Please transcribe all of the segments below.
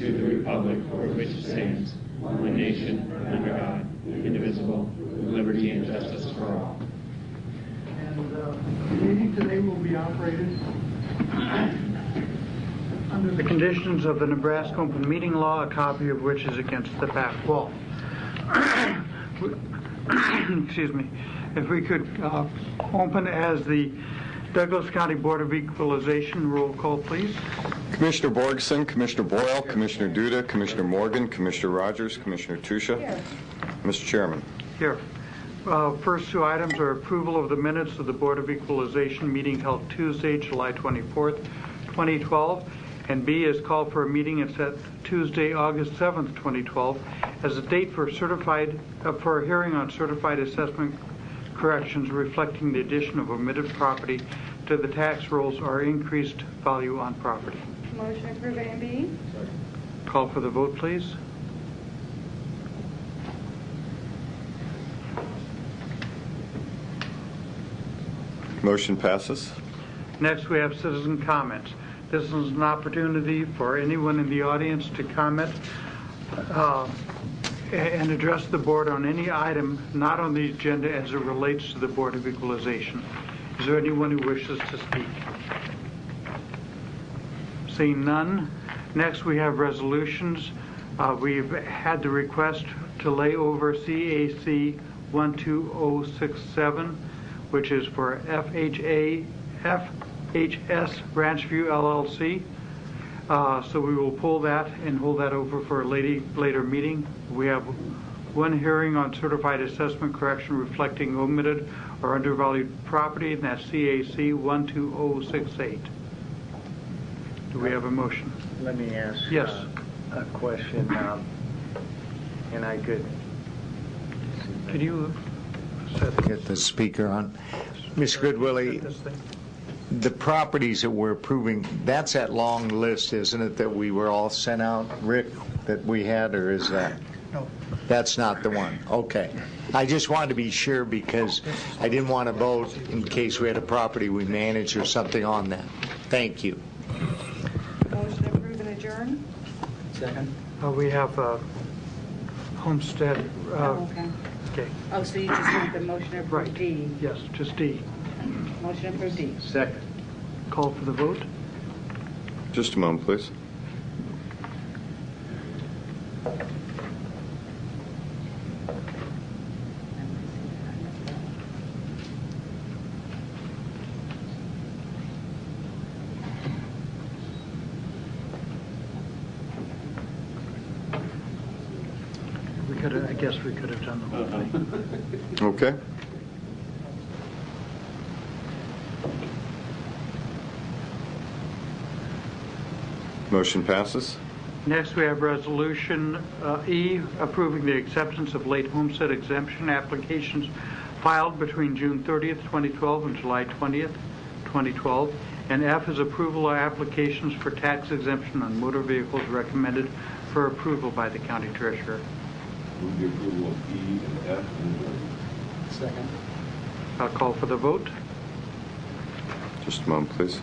to the republic for which it stands, one nation, under God, indivisible, with liberty and justice for all. And the meeting today will be operated under the conditions of the Nebraska Open Meeting Law, a copy of which is against the back wall. Excuse me. If we could open as the Douglas County Board of Equalization. Roll call, please. Commissioner Borgeson, Commissioner Boyle, Commissioner Duda, Commissioner Morgan, Commissioner Rogers, Commissioner Tusha. Here. Mr. Chairman. Here. First two items are approval of the minutes of the Board of Equalization meeting held Tuesday, July 24th, 2012, and B is called for a meeting and set Tuesday, August 7th, 2012, as a date for for a hearing on certified assessment corrections reflecting the addition of omitted property to the tax rolls or increased value on property. Motion approved A and B. Call for the vote, please. Motion passes. Next, we have citizen comments. This is an opportunity for anyone in the audience to comment and address the board on any item not on the agenda as it relates to the Board of Equalization. Is there anyone who wishes to speak? Seeing none. Next, we have resolutions. We've had the request to lay over CAC 12067, which is for FHS Ranchview LLC. So we will pull that and hold that over for a later meeting. We have one hearing on certified assessment correction reflecting omitted or undervalued property, and that's CAC 12068. Do we have a motion? Let me ask yes. A question, and I could... Can you get the speaker on? Ms. Goodwillie, the properties that we're approving, that's that long list, isn't it, that we were all sent out, Rick, that we had, or is that? No. That's not the one. Okay. I just wanted to be sure because I didn't want to vote in case we had a property we managed or something on that. Thank you. Motion approved and adjourn. Second. We have Homestead. Okay. Okay. Oh, so you just want the motion approved Right. D. Yes, just D. Motion approved D. Second. Call for the vote. Just a moment, please. I guess we could have done the whole thing. Okay. Motion passes. Next, we have Resolution E, approving the acceptance of late homestead exemption applications filed between June 30th, 2012 and July 20th, 2012. And F is approval of applications for tax exemption on motor vehicles recommended for approval by the County Treasurer. Move the approval of E and F and adjourn. Second. I'll call for the vote. Just a moment, please.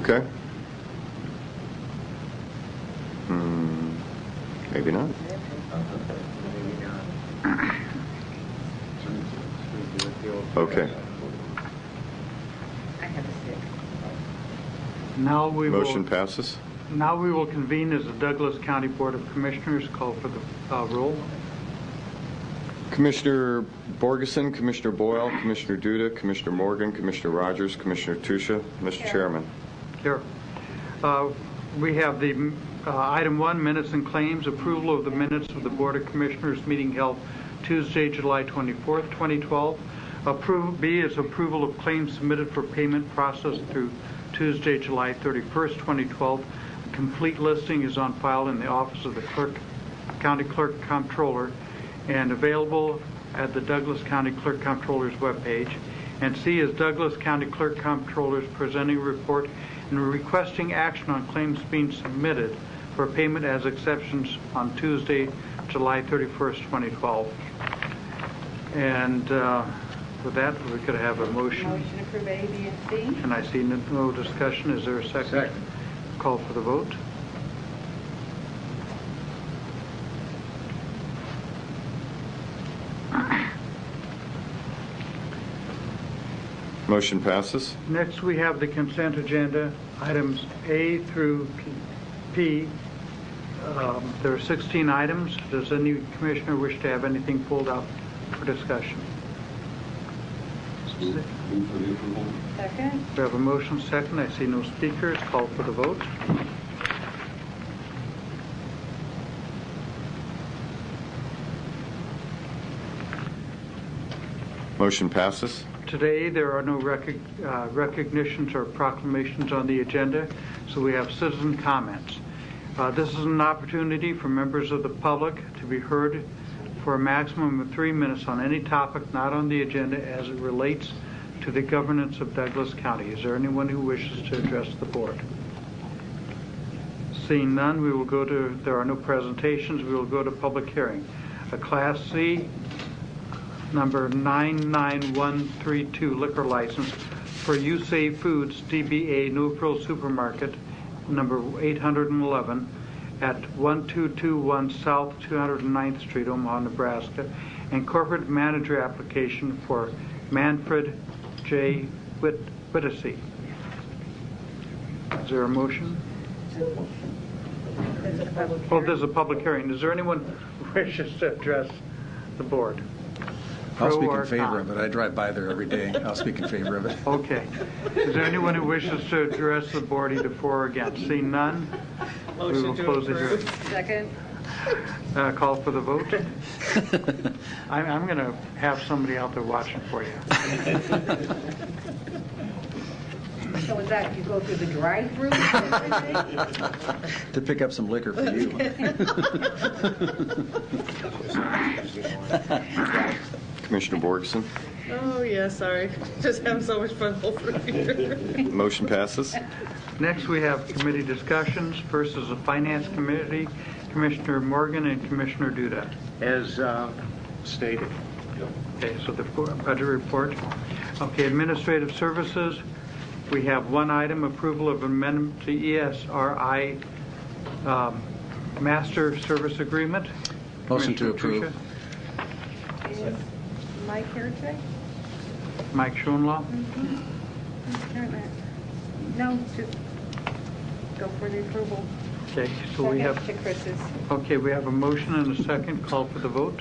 Okay. Maybe not. Okay. I have a six. Now we Motion passes. Now we will convene as the Douglas County Board of Commissioners. Call for the roll. Commissioner Borgeson, Commissioner Boyle, Commissioner Duda, Commissioner Morgan, Commissioner Rogers, Commissioner Tusha. Mr. Chairman. Here. We have the item 1, minutes and claims, approval of the minutes of the Board of Commissioners meeting held Tuesday, July 24th, 2012. B is approval of claims submitted for payment processed through Tuesday, July 31st, 2012. A complete listing is on file in the office of the County Clerk Comptroller and available at the Douglas County Clerk Comptroller's webpage. And C is Douglas County Clerk Comptroller's presenting a report and requesting action on claims being submitted for payment as exceptions on Tuesday, July 31st, 2012. And with that, we could have a motion. Motion to approve A, B, and C. And I see no discussion. Is there a second? Second. Call for the vote. Motion passes. Next, we have the consent agenda, items A through P. There are 16 items. Does any commissioner wish to have anything pulled out for discussion? Move for the approval. Second. We have a motion second. I see no speakers. Call for the vote. Motion passes. Today, there are no recognitions or proclamations on the agenda, so we have citizen comments. This is an opportunity for members of the public to be heard for a maximum of 3 minutes on any topic not on the agenda as it relates to the governance of Douglas County. Is there anyone who wishes to address the board? Seeing none, we will go to, there are no presentations, we will go to public hearing. A Class C number 99132 liquor license for You Save Foods DBA No Frills Supermarket number 811 at 1221 South 209th Street, Omaha, Nebraska, and corporate manager application for Manfred J. Whittasey. Is there a motion? Oh, there's a public hearing. Is there anyone who wishes to address the board? I'll Pro speak or in favor con? of it. I drive by there every day. I'll speak in favor of it. Okay. Is there anyone who wishes to address the board either for or against? Seeing none, we will close the hearing. Second. Call for the vote. I'm going to have somebody out there watching for you. So is that, you go through the drive-through? To pick up some liquor for you. Commissioner Borgeson. Oh, yeah, sorry. Just having so much fun over here. Motion passes. Next, we have committee discussions. First is the Finance Committee, Commissioner Morgan and Commissioner Duda. As stated. Okay, so the budget report. Okay, Administrative Services, we have one item, approval of amendment to ESRI Master Service Agreement. Motion to Commissioner approve. Tusha, Is Mike here today? Mike Schoenlaw. No, just go for the approval. Okay, so we have, Second to Chris's. okay, we have a motion and a second. Call for the vote.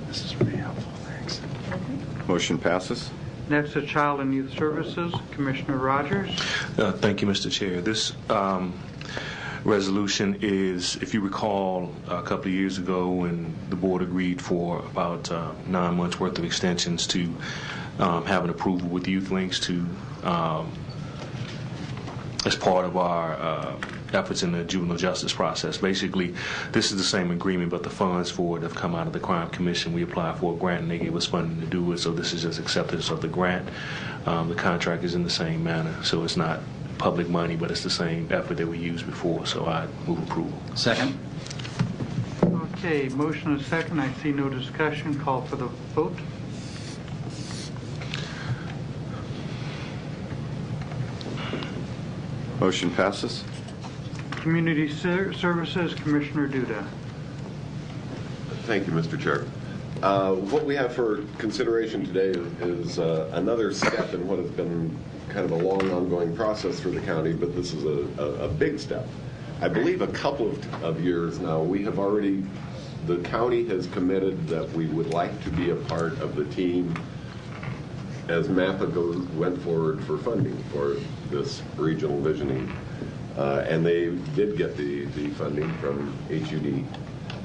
This is pretty helpful. Thanks. Motion passes. Next is Child and Youth Services, Commissioner Rogers. Thank you, Mr. Chair. This resolution is, if you recall, a couple of years ago when the board agreed for about 9 months worth of extensions to have an approval with Youth Links to, as part of our efforts in the juvenile justice process. Basically, this is the same agreement, but the funds for it have come out of the Crime Commission. We applied for a grant and they gave us funding to do it, so this is just acceptance of the grant. The contract is in the same manner, so it's not public money, but it's the same effort that we used before, so I move approval. Second. Okay, motion and second. I see no discussion. Call for the vote. Motion passes. Community Services, Commissioner Duda. Thank you, Mr. Chair. What we have for consideration today is another step in what has been kind of a long ongoing process for the county, but this is a big step. I believe a couple of years now, we have already, the county has committed that we would like to be a part of the team as MAPA went forward for funding for this regional visioning. And they did get the funding from HUD.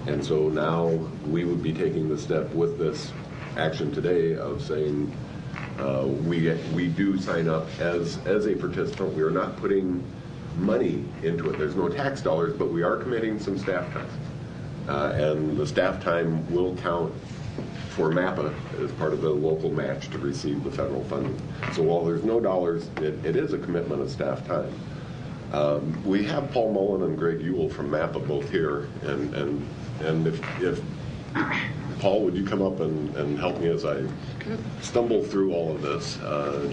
And so now we would be taking the step with this action today of saying we do sign up as a participant. We are not putting money into it. There's no tax dollars, but we are committing some staff time. And the staff time will count for MAPA as part of the local match to receive the federal funding. So while there's no dollars, it is a commitment of staff time. We have Paul Mullen and Greg Ewell from MAPA both here, and if Paul, would you come up and help me as I stumble through all of this,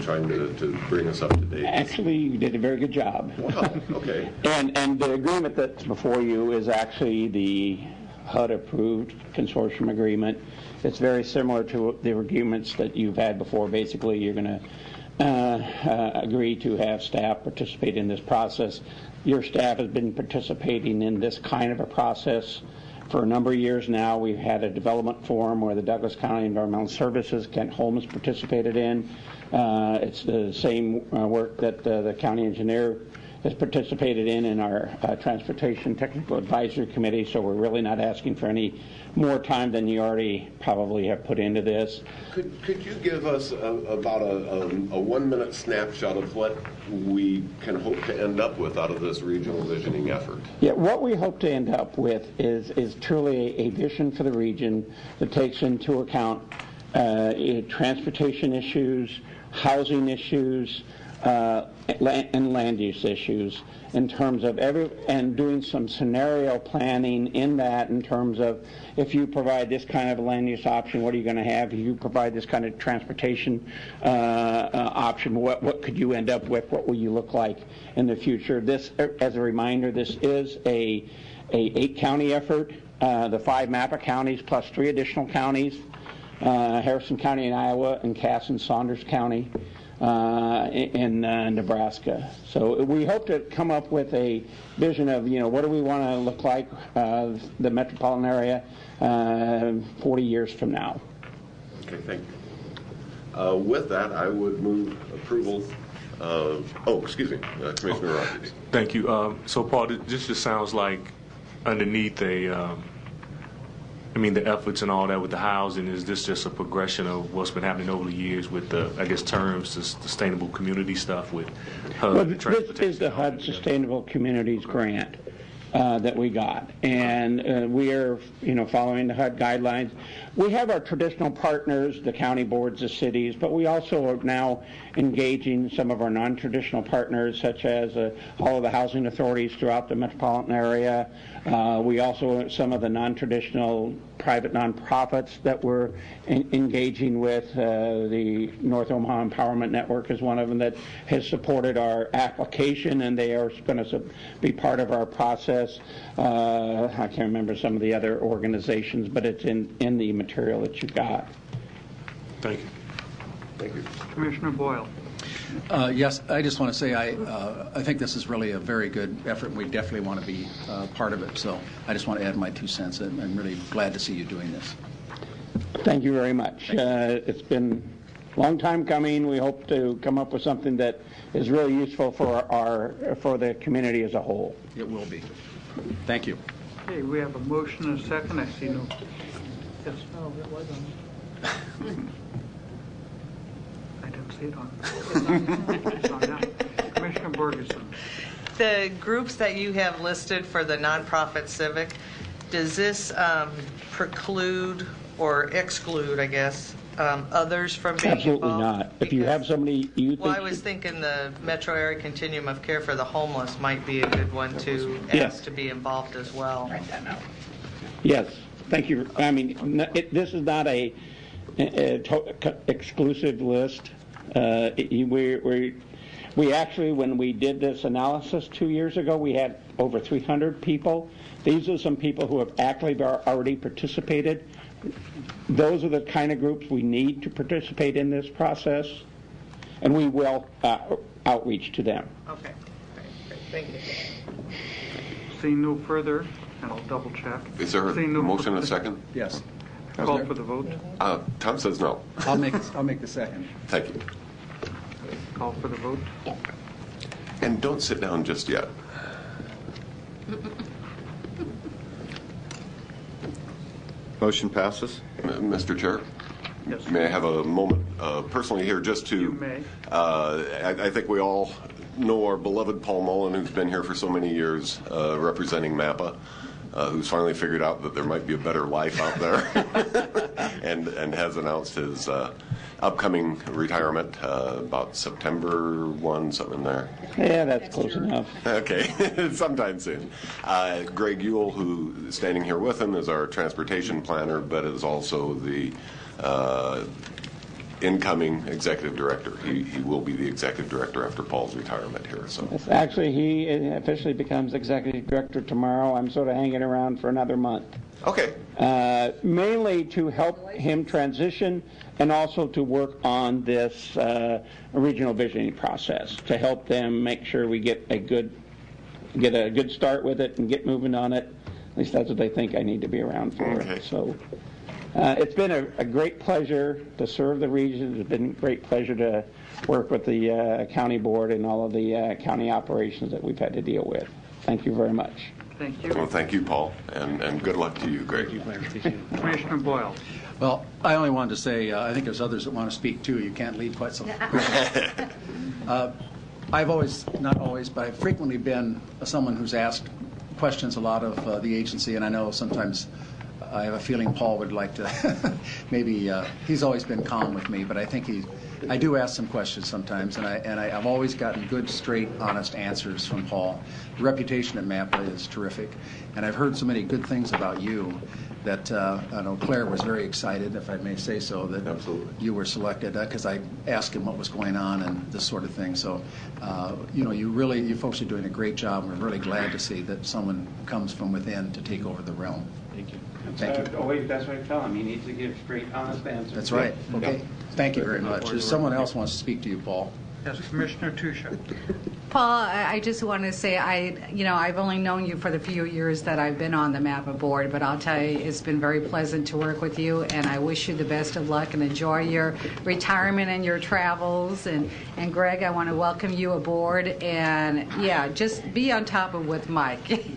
trying to bring us up to date? Actually, you did a very good job. Wow, okay. And the agreement that's before you is actually the HUD-approved consortium agreement. It's very similar to the agreements that you've had before. Basically, you're going to agree to have staff participate in this process. Your staff has been participating in this kind of a process for a number of years now. We've had a development forum where the Douglas County Environmental Services, Kent Holmes, participated in. It's the same work that the county engineer has participated in our Transportation Technical Advisory Committee, so we're really not asking for any more time than you already probably have put into this. Could you give us about a 1-minute snapshot of what we can hope to end up with out of this regional visioning effort? Yeah, what we hope to end up with is truly a vision for the region that takes into account transportation issues, housing issues, and land use issues in terms of and doing some scenario planning in that, in terms of if you provide this kind of a land use option, what are you going to have? If you provide this kind of transportation option, what could you end up with? What will you look like in the future? This, as a reminder, this is a 8-county effort. The 5 MAPA counties plus 3 additional counties, Harrison County in Iowa and Cass and Saunders County in Nebraska. So we hope to come up with a vision of, what do we want to look like, the metropolitan area 40 years from now. Okay, thank you. With that, I would move approval of, Commissioner Rogers. Thank you. So, Paul, this just sounds like underneath the efforts and all that with the housing, is this just a progression of what's been happening over the years with the, terms, the sustainable community stuff with HUD? Well, this is the HUD Sustainable Communities Grant that we got, and we are, following the HUD guidelines. We have our traditional partners, the county boards, the cities, but we also are now engaging some of our non-traditional partners, such as all of the housing authorities throughout the metropolitan area. We also, some of the non-traditional private nonprofits that we're engaging with. The North Omaha Empowerment Network is one of them that has supported our application, and they are going to be part of our process. I can't remember some of the other organizations, but it's in the material that you got. Thank you. Thank you. Commissioner Boyle. Yes, I just want to say I think this is really a very good effort, and we definitely want to be part of it. So I just want to add my 2 cents. I'm really glad to see you doing this. Thank you very much. It's been a long time coming. We hope to come up with something that is really useful for the community as a whole. It will be. Thank you. Okay, we have a motion and a second. I see no. Yes. Oh, it was on. I didn't see it on. It's on now. Commissioner Borgeson. The groups that you have listed for the nonprofit civic, does this preclude or exclude, I guess, others from being Absolutely involved? not. If you have somebody you think... Well, I was thinking the Metro Area Continuum of Care for the Homeless might be a good one to ask to be involved as well. Write that out. Yes. Thank you. I mean, this is not a exclusive list. We actually, when we did this analysis 2 years ago, we had over 300 people. These are some people who have actually already participated. Those are the kind of groups we need to participate in this process, and we will outreach to them. Okay. Great. Thank you. Seeing no further, and I'll double check. Is there a motion and a second? Yes. Call for the vote. Tom says no. I'll make the second. Thank you. Call for the vote. And don't sit down just yet. Motion passes. Mr. Chair? Yes. May I have a moment personally here just to... You may. I think we all know our beloved Paul Mullen, who's been here for so many years representing MAPA, who's finally figured out that there might be a better life out there and has announced his upcoming retirement, about September 1, something in there. Yeah, that's close enough. Okay, sometime soon. Greg Ewell, who is standing here with him, is our transportation planner, but is also the incoming executive director. He will be the executive director after Paul's retirement here. So Actually, he officially becomes executive director tomorrow. I'm sort of hanging around for another month. Okay. Mainly to help him transition and also to work on this regional visioning process to help them make sure we get a good start with it and get moving on it. At least that's what they think I need to be around for. Okay. So it's been a great pleasure to serve the region. It's been a great pleasure to work with the county board and all of the county operations that we've had to deal with. Thank you very much. Thank you. Well, thank you, Paul, and good luck to you, Greg. Commissioner Boyle. Well, I only wanted to say, I think there's others that want to speak too. You can't lead quite so quickly. I've always, not always, but I've frequently been someone who's asked questions a lot of the agency, and I know sometimes I have a feeling Paul would like to, maybe, he's always been calm with me, but I think I do ask some questions sometimes, and I've always gotten good, straight, honest answers from Paul. The reputation at MAPA is terrific, and I've heard so many good things about you that I know Claire was very excited, if I may say so, that Absolutely. You were selected, because I asked him what was going on and this sort of thing. So, you folks are doing a great job. We're really glad to see that someone comes from within to take over the realm. Thank you. Thank you. That's what I tell him. He needs to give straight, honest answers. That's right. Okay. Thank you very much. If someone else wants to speak to you, Paul. Yes, Commissioner Tusha. Paul, I just want to say I've only known you for the few years that I've been on the MAPA board, but I'll tell you it's been very pleasant to work with you, and I wish you the best of luck and enjoy your retirement and your travels. And Greg, I want to welcome you aboard, and yeah, just be on top of with Mike, and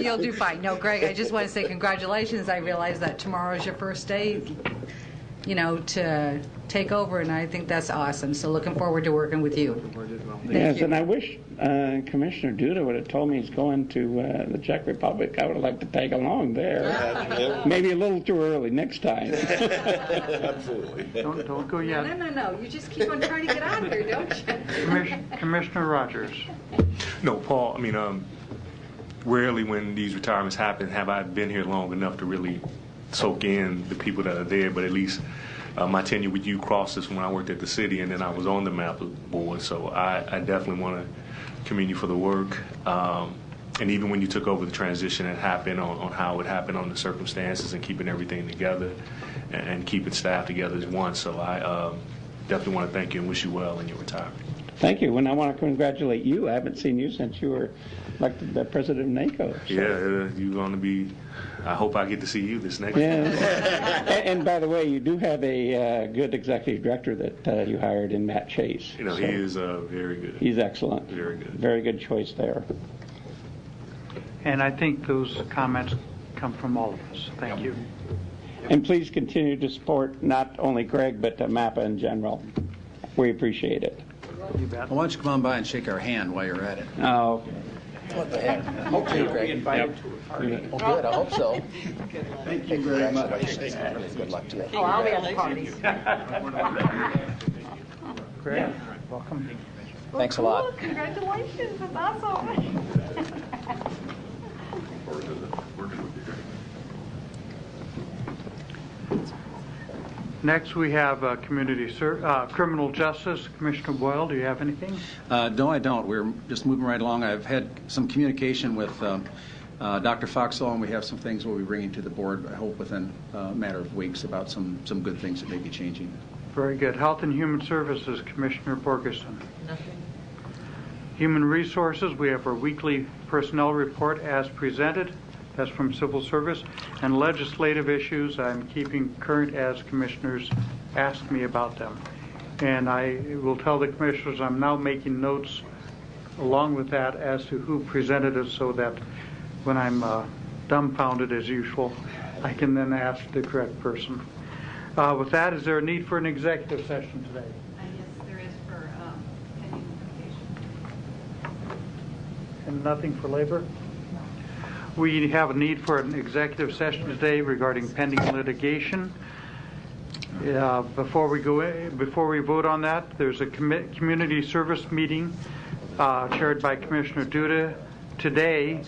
you'll do fine. No, Greg, I just want to say congratulations. I realize that tomorrow is your first day, to take over, and I think that's awesome. So looking forward to working with you. Yes, and I wish Commissioner Duda would have told me he's going to the Czech Republic. I would have liked to tag along there. Maybe a little too early next time. Absolutely. Don't go yet. No. You just keep on trying to get out here, don't you? Commissioner Rogers. No, Paul, rarely when these retirements happen have I been here long enough to really soak in the people that are there, but at least my tenure with you crosses when I worked at the city, and then I was on the MAPA board, so I definitely want to commend you for the work. And even when you took over the transition, it happened on how it happened, on the circumstances, and keeping everything together and keeping staff together as one. So I definitely want to thank you and wish you well in your retirement. Thank you. And I want to congratulate you. I haven't seen you since you were elected the president of NACO. So. Yeah, you're going to be, I hope I get to see you this next year. And by the way, you do have a good executive director that you hired in Matt Chase. He is very good. He's excellent. Very good. Very good choice there. And I think those comments come from all of us. Thank you. And please continue to support not only Greg, but MAPA in general. We appreciate it. You bet. Well, why don't you come on by and shake our hand while you're at it? Oh, What the heck? Hopefully, Greg. Invited to a party. Oh, good. I hope so. Thank you very much. Good luck to you. Oh, I'll be at the party. Greg, welcome. Thanks a lot. Congratulations. That's awesome. Next, we have criminal justice. Commissioner Boyle, do you have anything? No, I don't. We're just moving right along. I've had some communication with Dr. Foxall, and we have some things we'll be bringing to the board, I hope, within a matter of weeks about some good things that may be changing. Very good. Health and Human Services, Commissioner Borgerson. Nothing. Human Resources, we have our weekly personnel report as presented. That's from Civil Service. And legislative issues, I'm keeping current as commissioners ask me about them. And I will tell the commissioners I'm now making notes along with that as to who presented it, so that when I'm dumbfounded as usual, I can then ask the correct person. With that, is there a need for an executive session today? Yes, there is for pending litigation. And nothing for labor? We have a need for an executive session today regarding pending litigation. Before we vote on that, there's a community service meeting chaired by Commissioner Duda today.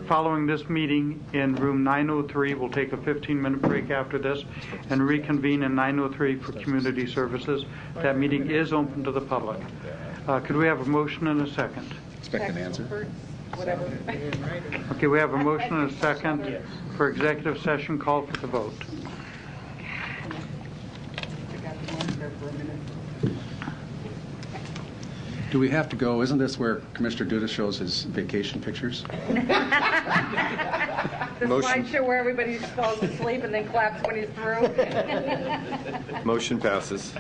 Following this meeting in room 903, we'll take a 15-minute break after this and reconvene in 903 for community services. That meeting is open to the public. Could we have a motion and a second? Expect an answer. Whatever. Okay, we have a motion and a second for executive session. Call for the vote. Do we have to go? Isn't this where Commissioner Duda shows his vacation pictures? The slideshow where everybody falls asleep and then claps when he's through. Motion passes.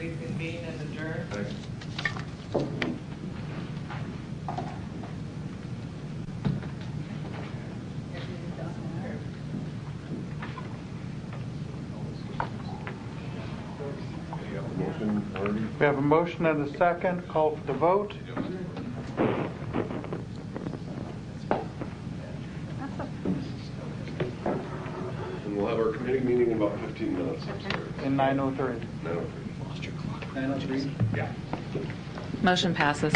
reconvene and adjourn. We have a motion and a second. Call for the vote. And we'll have our committee meeting in about 15 minutes. In 9:03. 9:03. 903? Yeah. Motion passes.